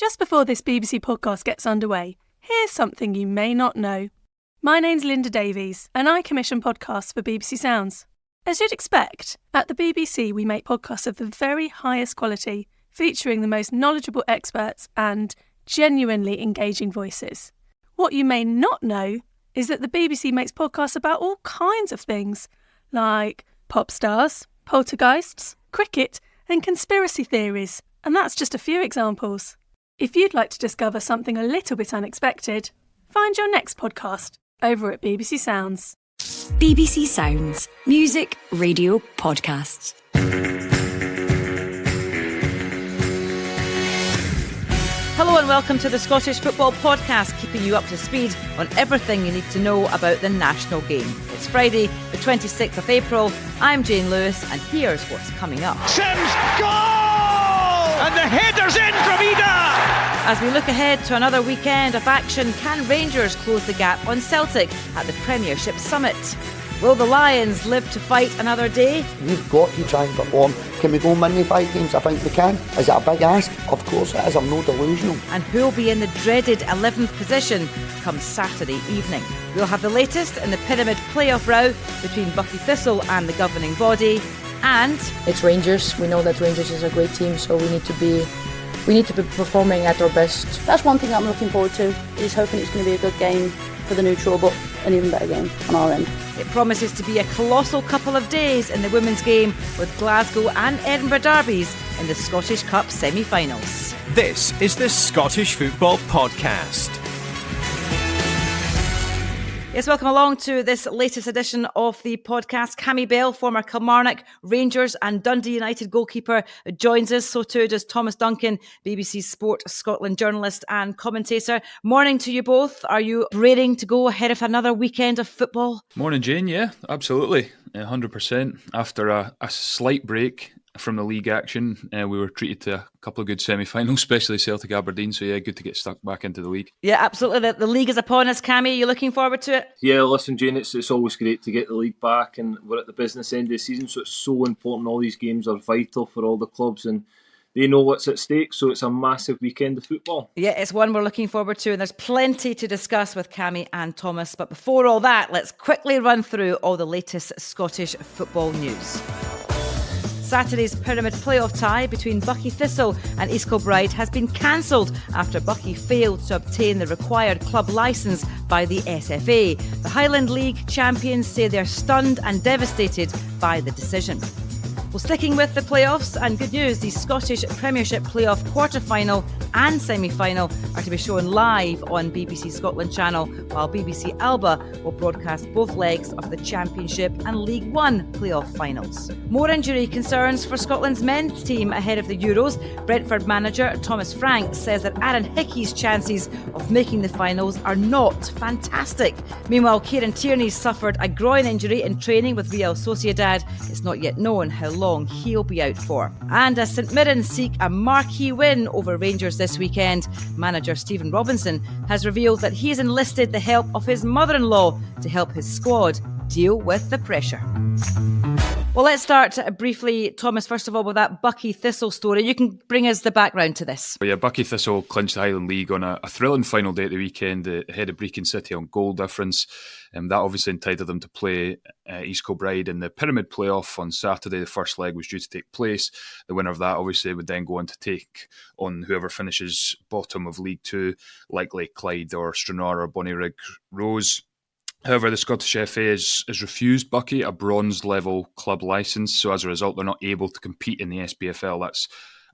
Just before this BBC podcast gets underway, here's something you may not know. My name's Linda Davies, and I commission podcasts for BBC Sounds. As you'd expect, at the BBC we make podcasts of the very highest quality, featuring the most knowledgeable experts and genuinely engaging voices. What you may not know is that the BBC makes podcasts about all kinds of things, like pop stars, poltergeists, cricket, and conspiracy theories, and that's just a few examples. If you'd like to discover something a little bit unexpected, find your next podcast over at BBC Sounds. BBC Sounds. Music, radio, podcasts. Hello and welcome to the Scottish Football Podcast, keeping you up to speed on everything you need to know about the national game. It's Friday, the 26th of April. I'm Jane Lewis, and here's what's coming up. Sims, goal! And the header's in from Ida! As we look ahead to another weekend of action, can Rangers close the gap on Celtic at the Premiership Summit? Will the Lions live to fight another day? We've got to try and perform. Can we go and win the 5 games? I think we can. Is it a big ask? Of course it is. I'm no delusional. And who'll be in the dreaded 11th position come Saturday evening? We'll have the latest in the pyramid playoff row between Bucky Thistle and the governing body. And it's Rangers. We know that Rangers is a great team, so we need to be performing at our best. That's one thing I'm looking forward to, is hoping it's going to be a good game for the neutral, but an even better game on our end. It promises to be a colossal couple of days in the women's game, with Glasgow and Edinburgh derbies in the Scottish Cup semi-finals. This is the Scottish Football Podcast. Yes, welcome along to this latest edition of the podcast. Cammy Bell, former Kilmarnock, Rangers and Dundee United goalkeeper, joins us. So too does Thomas Duncan, BBC Sport Scotland journalist and commentator. Morning to you both. Are you raring to go ahead of another weekend of football? Morning, Jane. Yeah, absolutely. 100%. After a slight break from the league action, we were treated to a couple of good semi-finals, especially Celtic Aberdeen. So yeah, good to get stuck back into the league. Yeah, absolutely. The league is upon us, Cammy. You looking forward to it? Yeah, listen, Jane, it's always great to get the league back, and we're at the business end of the season, so it's so important. All these games are vital for all the clubs, and they know what's at stake, so it's a massive weekend of football. Yeah, it's one we're looking forward to, and there's plenty to discuss with Cammy and Thomas. But before all that, let's quickly run through all the latest Scottish football news. Saturday's pyramid playoff tie between Bucky Thistle and East Kilbride has been cancelled after Bucky failed to obtain the required club licence by the SFA. The Highland League champions say they're stunned and devastated by the decision. Well, sticking with the playoffs, and good news, the Scottish Premiership playoff quarter-final and semi-final are to be shown live on BBC Scotland Channel, while BBC Alba will broadcast both legs of the Championship and League One playoff finals. More injury concerns for Scotland's men's team ahead of the Euros. Brentford manager Thomas Frank says that Aaron Hickey's chances of making the finals are not fantastic. Meanwhile, Kieran Tierney suffered a groin injury in training with Real Sociedad. It's not yet known how long he'll be out for. And as St Mirren seek a marquee win over Rangers this weekend, manager Stephen Robinson has revealed that he's enlisted the help of his mother-in-law to help his squad deal with the pressure. Well, let's start briefly, Thomas, first of all, with that Bucky Thistle story. You can bring us the background to this. Yeah, Bucky Thistle clinched the Highland League on a thrilling final day at the weekend ahead of Brecon City on goal difference. That obviously entitled them to play East Kilbride in the Pyramid playoff on Saturday. The first leg was due to take place. The winner of that obviously would then go on to take on whoever finishes bottom of League Two, likely Clyde or Stranraer or Bonnyrigg Rose. However, the Scottish FA has refused Bucky a bronze level club licence, so as a result they're not able to compete in the SPFL. That's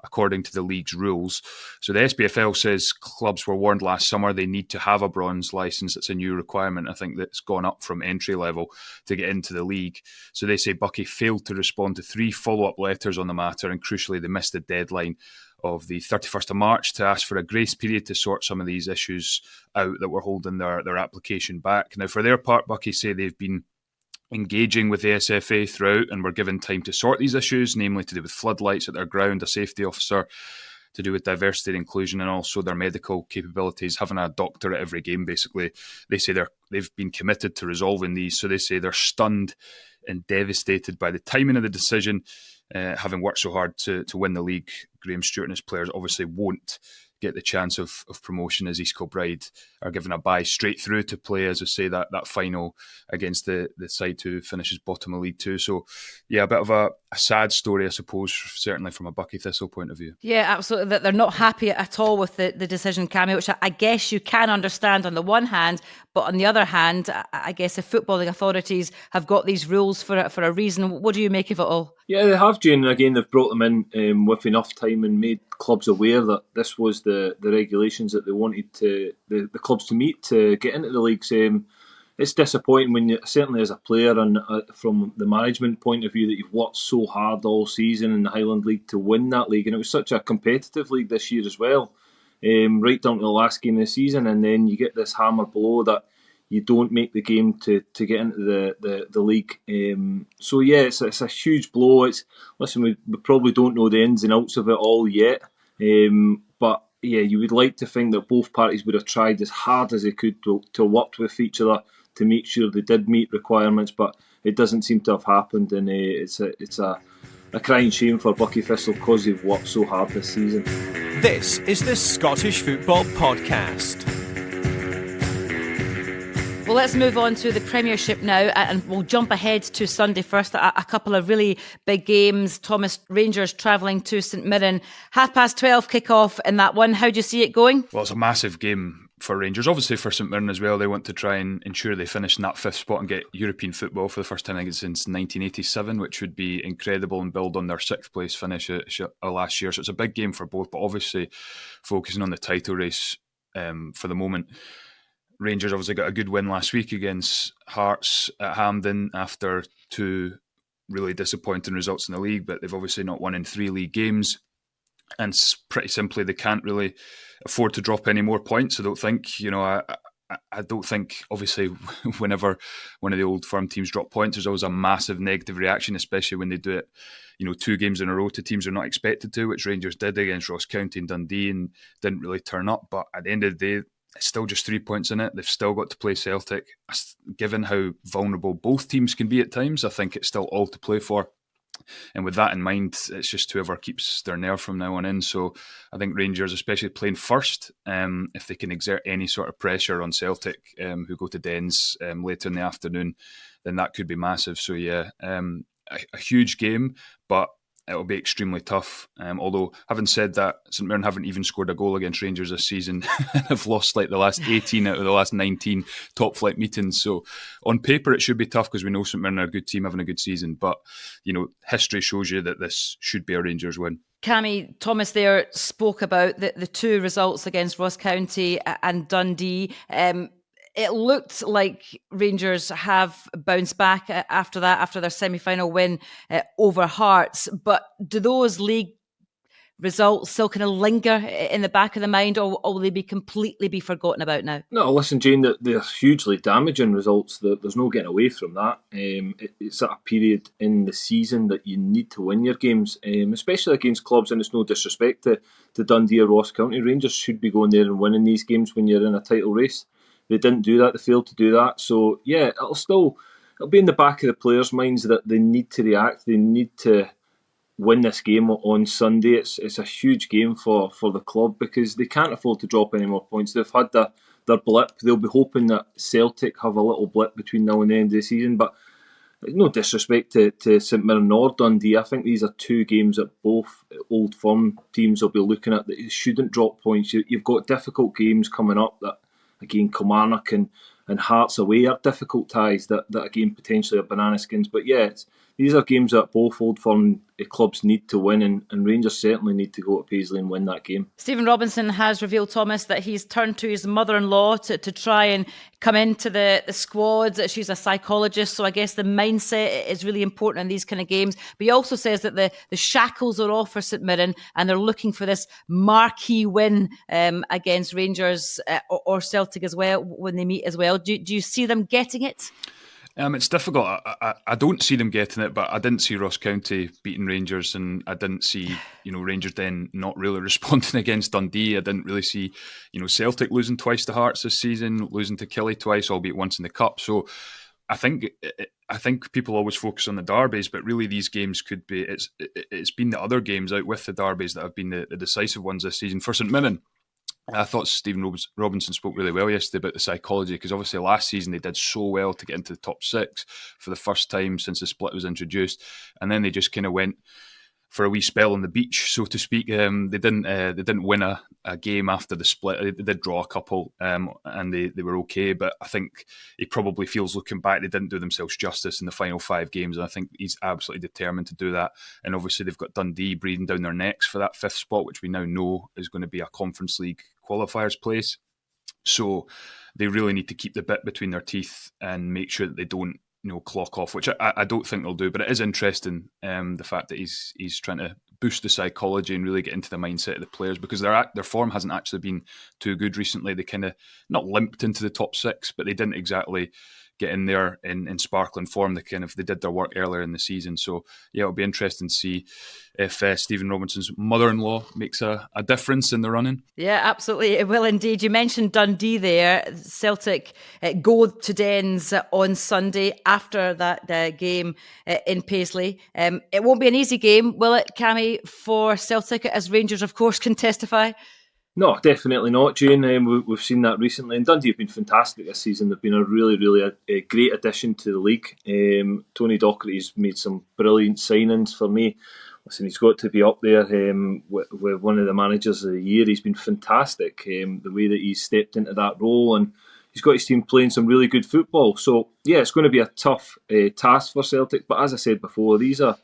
according to the league's rules. So the SPFL says clubs were warned last summer they need to have a bronze licence. It's a new requirement, I think, that's gone up from entry level to get into the league. So they say Bucky failed to respond to 3 follow-up letters on the matter, and crucially they missed the deadline of the 31st of March to ask for a grace period to sort some of these issues out that were holding their application back. Now, for their part, Bucky say they've been engaging with the SFA throughout and were given time to sort these issues, namely to do with floodlights at their ground, a safety officer, to do with diversity and inclusion, and also their medical capabilities, having a doctor at every game, basically. They say they've been committed to resolving these, so they say they're stunned and devastated by the timing of the decision. Having worked so hard to win the league, Graham Stewart and his players obviously won't get the chance of promotion, as East Kilbride are given a bye straight through to play, as I say, that final against the side who finishes bottom of League Two. So yeah, a bit of a sad story, I suppose, certainly from a Buckie Thistle point of view. Yeah, absolutely. That they're not happy at all with the decision, Cammy, which I guess you can understand on the one hand, but on the other hand, I guess the footballing authorities have got these rules for a reason. What do you make of it all? Yeah, they have, Jane. And again, they've brought them in with enough time and made clubs aware that this was the regulations that they wanted the clubs to meet to get into the leagues. It's disappointing when you, certainly as a player and from the management point of view, that you've worked so hard all season in the Highland League to win that league, and it was such a competitive league this year as well, right down to the last game of the season, and then you get this hammer blow that you don't make the game to get into the league. So yeah, it's a huge blow. Listen, we probably don't know the ins and outs of it all yet, but yeah, you would like to think that both parties would have tried as hard as they could to work with each other to make sure they did meet requirements, but it doesn't seem to have happened, and it's a crying shame for Buckie Thistle because they've worked so hard this season. This is the Scottish Football Podcast. Well, let's move on to the Premiership now, and we'll jump ahead to Sunday first. A couple of really big games. Thomas, Rangers travelling to St Mirren. 12:30 kick-off in that one. How do you see it going? Well, it's a massive game for Rangers. Obviously for St Mirren as well. They want to try and ensure they finish in that 5th spot and get European football for the first time, I think, since 1987, which would be incredible, and build on their 6th place finish last year. So it's a big game for both, but obviously focusing on the title race for the moment. Rangers obviously got a good win last week against Hearts at Hampden after 2 really disappointing results in the league, but they've obviously not won in 3 league games, and pretty simply they can't really afford to drop any more points. I don't think, I don't think, obviously, whenever one of the old firm teams drop points, there's always a massive negative reaction, especially when they do it, 2 games in a row to teams they're not expected to, which Rangers did against Ross County and Dundee and didn't really turn up. But at the end of the day, it's still just 3 points in it. They've still got to play Celtic. Given how vulnerable both teams can be at times, I think it's still all to play for. And with that in mind, it's just whoever keeps their nerve from now on in. So I think Rangers, especially playing first, if they can exert any sort of pressure on Celtic, who go to Dens later in the afternoon, then that could be massive. So yeah, a huge game, but it'll be extremely tough. Although, having said that, St Mirren haven't even scored a goal against Rangers this season. Have lost like the last 18 out of the last 19 top flight meetings. So on paper, it should be tough because we know St Mirren are a good team having a good season. But, history shows you that this should be a Rangers win. Cammy, Thomas there spoke about the 2 results against Ross County and Dundee. It looked like Rangers have bounced back after that, after their semi-final win over Hearts. But do those league results still kind of linger in the back of the mind, or will they completely be forgotten about now? No, listen, Jane, they're hugely damaging results. There's no getting away from that. It's at a period in the season that you need to win your games, especially against clubs, and it's no disrespect to Dundee or Ross County. Rangers should be going there and winning these games when you're in a title race. They didn't do that. They failed to do that. So, yeah, it'll be in the back of the players' minds that they need to react. They need to win this game on Sunday. It's a huge game for the club because they can't afford to drop any more points. They've had their blip. They'll be hoping that Celtic have a little blip between now and the end of the season. But no disrespect to St Mirren or Dundee. I think these are 2 games that both old firm teams will be looking at that they shouldn't drop points. You've got difficult games coming up that, again, Kilmarnock and Hearts away are difficult ties that again potentially are banana skins. But yeah, these are games that both old firm clubs need to win, and Rangers certainly need to go to Paisley and win that game. Stephen Robinson has revealed, Thomas, that he's turned to his mother-in-law to try and come into the squad. She's a psychologist, so I guess the mindset is really important in these kind of games. But he also says that the shackles are off for St Mirren and they're looking for this marquee win against Rangers or Celtic as well when they meet as well. Do you see them getting it? It's difficult. I don't see them getting it, but I didn't see Ross County beating Rangers, and I didn't see Rangers then not really responding against Dundee. I didn't really see Celtic losing twice to Hearts this season, losing to Killie twice, albeit once in the cup. So I think people always focus on the derbies, but really these games could be. It's been the other games out with the derbies that have been the decisive ones this season for St Mirren. I thought Stephen Robinson spoke really well yesterday about the psychology, because obviously last season they did so well to get into the top 6 for the first time since the split was introduced, and then they just kind of went for a wee spell on the beach, so to speak. They didn't win a game after the split. They did draw a couple, and they were okay. But I think he probably feels, looking back, they didn't do themselves justice in the final 5 games, and I think he's absolutely determined to do that. And obviously they've got Dundee breathing down their necks for that 5th spot, which we now know is going to be a Conference League qualifiers place. So they really need to keep the bit between their teeth and make sure that they don't clock off, which I don't think they'll do. But it is interesting, the fact that he's trying to boost the psychology and really get into the mindset of the players, because their form hasn't actually been too good recently. They kind of not limped into the top 6, but they didn't exactly get in there in sparkling form. They did their work earlier in the season. So yeah, it'll be interesting to see if Stephen Robinson's mother-in-law makes a difference in the running. Yeah, absolutely, it will indeed. You mentioned Dundee there. Celtic go to Dens on Sunday after that game in Paisley. It won't be an easy game, will it, Cammy, for Celtic, as Rangers of course can testify? No, definitely not, Jane. We've seen that recently, and Dundee have been fantastic this season. They've been a really a great addition to the league. Tony Docherty's made some brilliant signings for me. Listen, he's got to be up there with one of the managers of the year. He's been fantastic, the way that he's stepped into that role, and he's got his team playing some really good football. So yeah, it's going to be a tough task for Celtic. But as I said before, these are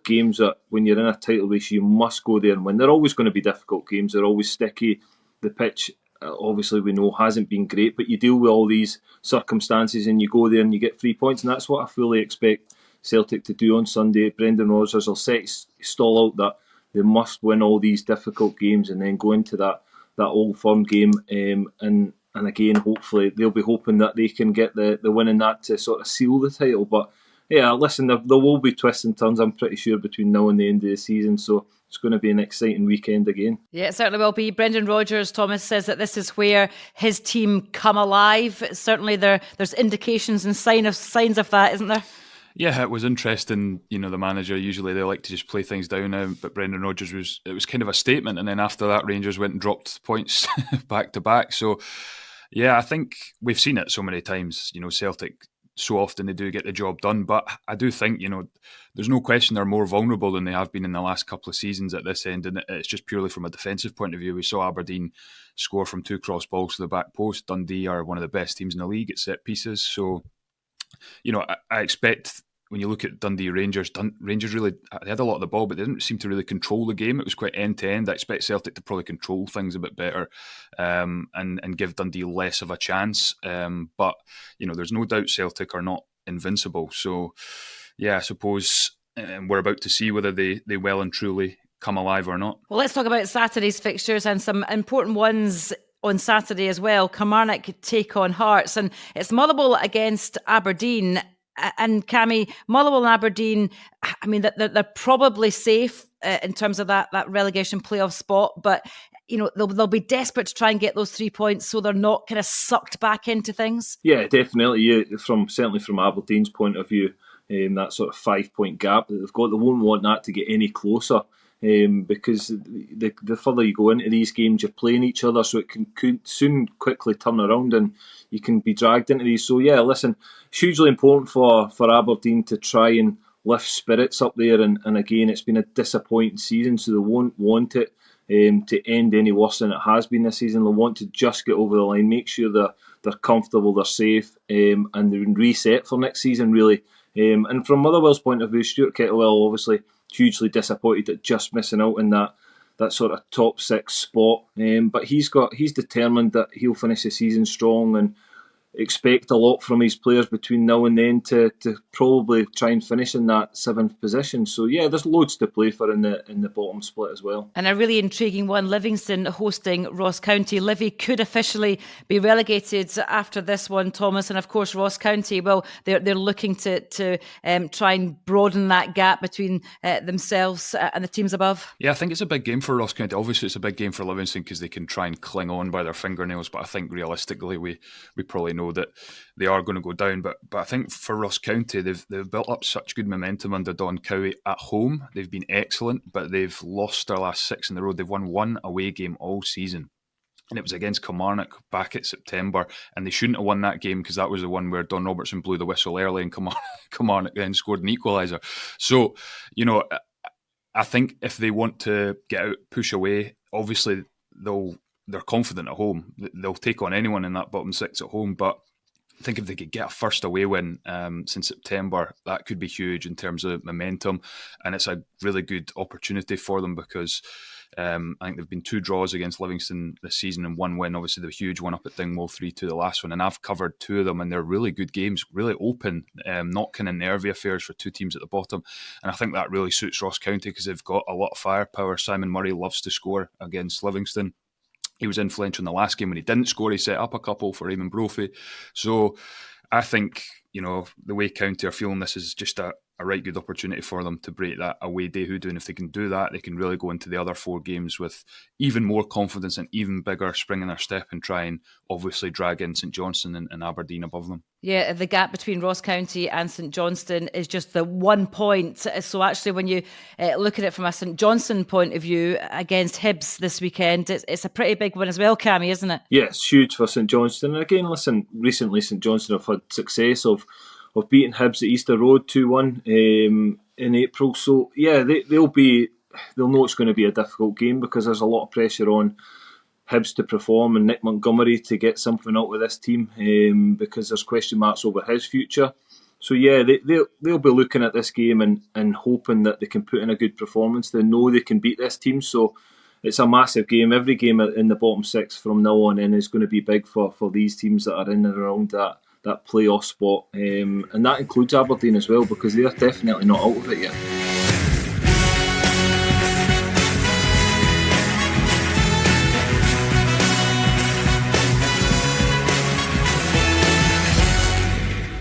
games that when you're in a title race, you must go there and win. They're always going to be difficult games. They're always sticky. The pitch, obviously, we know hasn't been great, but you deal with all these circumstances and you go there and you get 3 points, and that's what I fully expect Celtic to do on Sunday. Brendan Rodgers will set his stall out that they must win all these difficult games and then go into that Old Firm game. And again, hopefully, they'll be hoping that they can get the win in that to sort of seal the title. But yeah, listen, there will be twists and turns, I'm pretty sure, between now and the end of the season. So it's going to be an exciting weekend again. Yeah, it certainly will be. Brendan Rodgers, Thomas, says that this is where his team come alive. Certainly there's indications and signs of that, isn't there? Yeah, it was interesting. The manager, usually they like to just play things down, but Brendan Rodgers was kind of a statement. And then after that, Rangers went and dropped points back to back. So yeah, I think we've seen it so many times. Celtic, so often they do get the job done, but I do think, there's no question they're more vulnerable than they have been in the last couple of seasons at this end, and it's just purely from a defensive point of view. We saw Aberdeen score from 2 cross balls to the back post. Dundee are one of the best teams in the league at set pieces, so I expect, when you look at Dundee Rangers, Rangers really, they had a lot of the ball, but they didn't seem to really control the game. It was quite end-to-end. I expect Celtic to probably control things a bit better and give Dundee less of a chance. But, there's no doubt Celtic are not invincible. So, yeah, I suppose we're about to see whether they well and truly come alive or not. Well, let's talk about Saturday's fixtures and some important ones on Saturday as well. Kilmarnock take on Hearts, and it's Motherwell against Aberdeen. And Cammy, Motherwell and Aberdeen, I mean, they're probably safe in terms of that relegation playoff spot, but they'll be desperate to try and get those 3 points so they're not kind of sucked back into things. Yeah, definitely. Yeah, certainly from Aberdeen's point of view, that sort of 5 point gap that they've got, they won't want that to get any closer. Because the further you go into these games, you're playing each other, so it can soon quickly turn around and you can be dragged into these. So yeah, listen, it's hugely important for Aberdeen to try and lift spirits up there, and again, it's been a disappointing season, so they won't want it to end any worse than it has been this season. They'll want to just get over the line, make sure they're comfortable, they're safe, and they're reset for next season, really. And from Motherwell's point of view, Stuart Kettlewell obviously hugely disappointed at just missing out in that sort of top 6 spot. But he's determined that he'll finish the season strong, and expect a lot from his players between now and then to probably try and finish in that 7th position. So yeah, there's loads to play for in the bottom split as well. And a really intriguing one, Livingston hosting Ross County. Livy could officially be relegated after this one, Thomas, and of course Ross County, well, they're looking to try and broaden that gap between themselves and the teams above. Yeah, I think it's a big game for Ross County. Obviously it's a big game for Livingston because they can try and cling on by their fingernails, but I think realistically we probably know that they are going to go down. But I think for Ross County, they've built up such good momentum under Don Cowie at home. They've been excellent, but they've lost their last 6 in a row. They've won 1 away game all season. and it was against Kilmarnock back at September, and they shouldn't have won that game because that was the one where Don Robertson blew the whistle early and Kilmarnock then scored an equaliser. So, I think if they want to get out, push away, obviously they're confident at home. They'll take on anyone in that bottom six at home, but I think if they could get a first away win since September, that could be huge in terms of momentum, and it's a really good opportunity for them because I think they've been 2 draws against Livingston this season and 1 win. Obviously, the huge one up at Dingwall 3-2, the last one, and I've covered 2 of them, and they're really good games, really open, not kind of nervy affairs for 2 teams at the bottom. And I think that really suits Ross County because they've got a lot of firepower. Simon Murray loves to score against Livingston. He was influential in the last game when he didn't score. He set up a couple for Eamon Brophy. So I think, the way County are feeling, this is just a right good opportunity for them to break that away day hoodoo. And if they can do that, they can really go into the other 4 games with even more confidence and even bigger spring in their step and try and obviously drag in St Johnstone and Aberdeen above them. Yeah, the gap between Ross County and St Johnstone is just the 1 point. So actually, when you look at it from a St Johnstone point of view against Hibs this weekend, it's a pretty big one as well, Cammy, isn't it? Yeah, it's huge for St Johnstone. And again, listen, recently St Johnstone have had success of beating Hibs at Easter Road 2-1 in April. So yeah, they'll know it's going to be a difficult game because there's a lot of pressure on Hibs to perform and Nick Montgomery to get something out with this team because there's question marks over his future. So yeah, they'll be looking at this game and hoping that they can put in a good performance. They know they can beat this team, so it's a massive game. Every game in the bottom 6 from now on in is going to be big for these teams that are in and around that playoff spot, and that includes Aberdeen as well because they're definitely not out of it yet.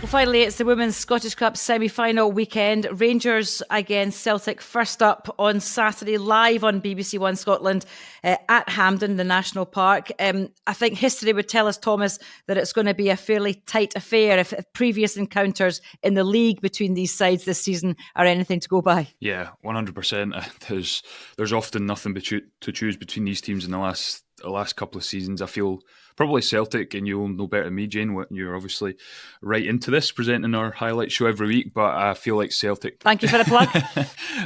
Finally, it's the Women's Scottish Cup semi-final weekend. Rangers against Celtic first up on Saturday, live on BBC One Scotland at Hampden, the National Park. I think history would tell us, Thomas, that it's going to be a fairly tight affair if previous encounters in the league between these sides this season are anything to go by. Yeah, 100%. There's often nothing to choose between these teams in the last couple of seasons. I feel probably Celtic, and you'll know better than me, Jane, you're obviously right into this, presenting our highlight show every week, but I feel like Celtic... Thank you for the plug.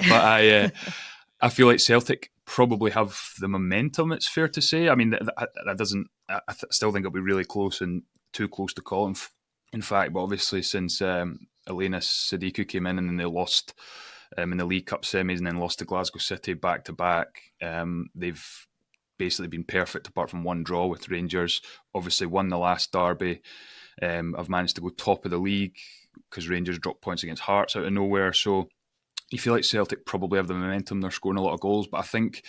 But I feel like Celtic probably have the momentum, it's fair to say. I mean, that doesn't... I still think it'll be really close and too close to call, in fact, but obviously since Elena Sadiku came in and then they lost in the League Cup semis and then lost to Glasgow City back-to-back, they've basically been perfect apart from 1 draw with Rangers. Obviously won the last derby. I've managed to go top of the league because Rangers dropped points against Hearts out of nowhere. So you feel like Celtic probably have the momentum. They're scoring a lot of goals, but I think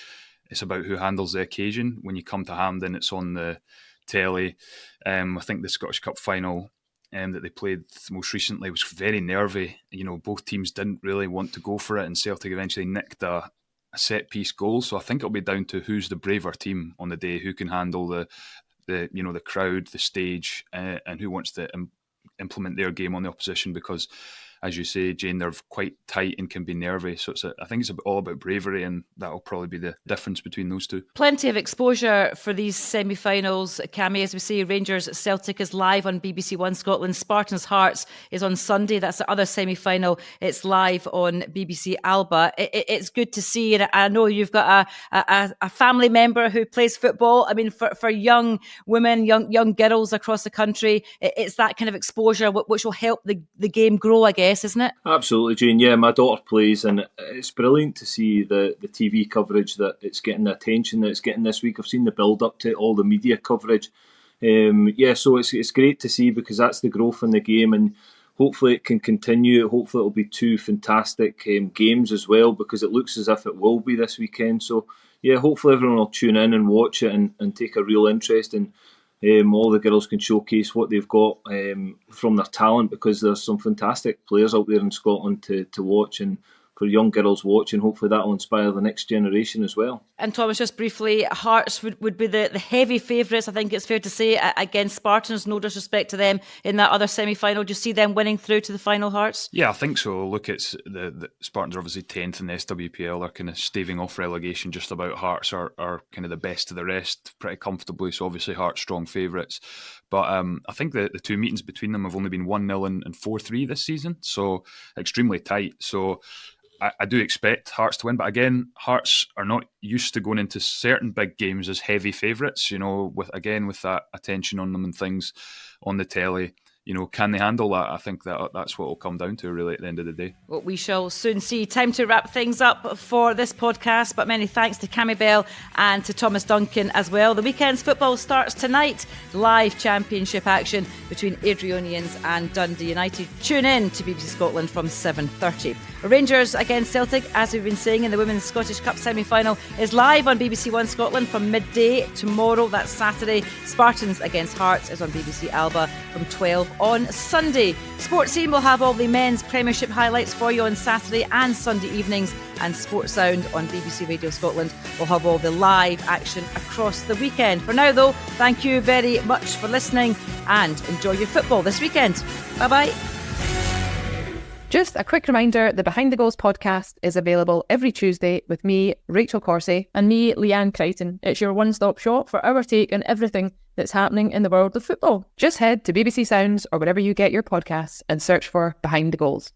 it's about who handles the occasion. When you come to Hampden, it's on the telly. I think the Scottish Cup final that they played most recently was very nervy. Both teams didn't really want to go for it, and Celtic eventually nicked a set-piece goal. So I think it'll be down to who's the braver team on the day, who can handle the crowd, the stage, and who wants to implement their game on the opposition, because as you say, Jane, they're quite tight and can be nervy. So I think it's all about bravery, and that'll probably be the difference between those two. Plenty of exposure for these semi-finals. Cammy, as we say, Rangers Celtic is live on BBC One Scotland. Spartans Hearts is on Sunday. That's the other semi-final. It's live on BBC Alba. It's good to see, and I know you've got a family member who plays football. I mean, for young women, young girls across the country, it's that kind of exposure which will help the game grow, I guess. Isn't it? Absolutely, Jane. Yeah, my daughter plays, and it's brilliant to see the TV coverage that it's getting, the attention that it's getting this week. I've seen the build up to all the media coverage. So it's great to see, because that's the growth in the game, and hopefully it can continue. Hopefully it'll be 2 fantastic games as well, because it looks as if it will be this weekend. So yeah, hopefully everyone will tune in and watch it and take a real interest in. All the girls can showcase what they've got from their talent, because there's some fantastic players out there in Scotland to watch, and young girls watching. Hopefully that will inspire the next generation as well. And Thomas, just briefly, Hearts would be the heavy favourites, I think it's fair to say, against Spartans. No disrespect to them in that other semi-final. Do you see them winning through to the final, Hearts? Yeah, I think so. Look, it's the Spartans are obviously 10th in the SWPL. They're kind of staving off relegation just about. Hearts are kind of the best of the rest pretty comfortably. So obviously Hearts strong favourites. But I think the two meetings between them have only been 1-0 and 4-3 this season. So extremely tight. So I do expect Hearts to win, but again, Hearts are not used to going into certain big games as heavy favourites, with that attention on them and things on the telly. Can they handle that? I think that's what it'll come down to really at the end of the day. Well, we shall soon see. Time to wrap things up for this podcast, but many thanks to Cammy Bell and to Thomas Duncan as well. The weekend's football starts tonight. Live championship action between Adrionians and Dundee United. Tune in to BBC Scotland from 7:30. Rangers against Celtic, as we've been saying, in the Women's Scottish Cup semi-final is live on BBC One Scotland from midday tomorrow. That's Saturday. Spartans against Hearts is on BBC Alba from 12 on Sunday. Sports Scene will have all the men's Premiership highlights for you on Saturday and Sunday evenings, and Sports Sound on BBC Radio Scotland will have all the live action across the weekend. For now though, thank you very much for listening and enjoy your football this weekend. Bye bye. Just a quick reminder, the Behind the Goals podcast is available every Tuesday with me, Rachel Corsey, and me, Leanne Crichton. It's your one-stop shop for our take on everything that's happening in the world of football. Just head to BBC Sounds or wherever you get your podcasts and search for Behind the Goals.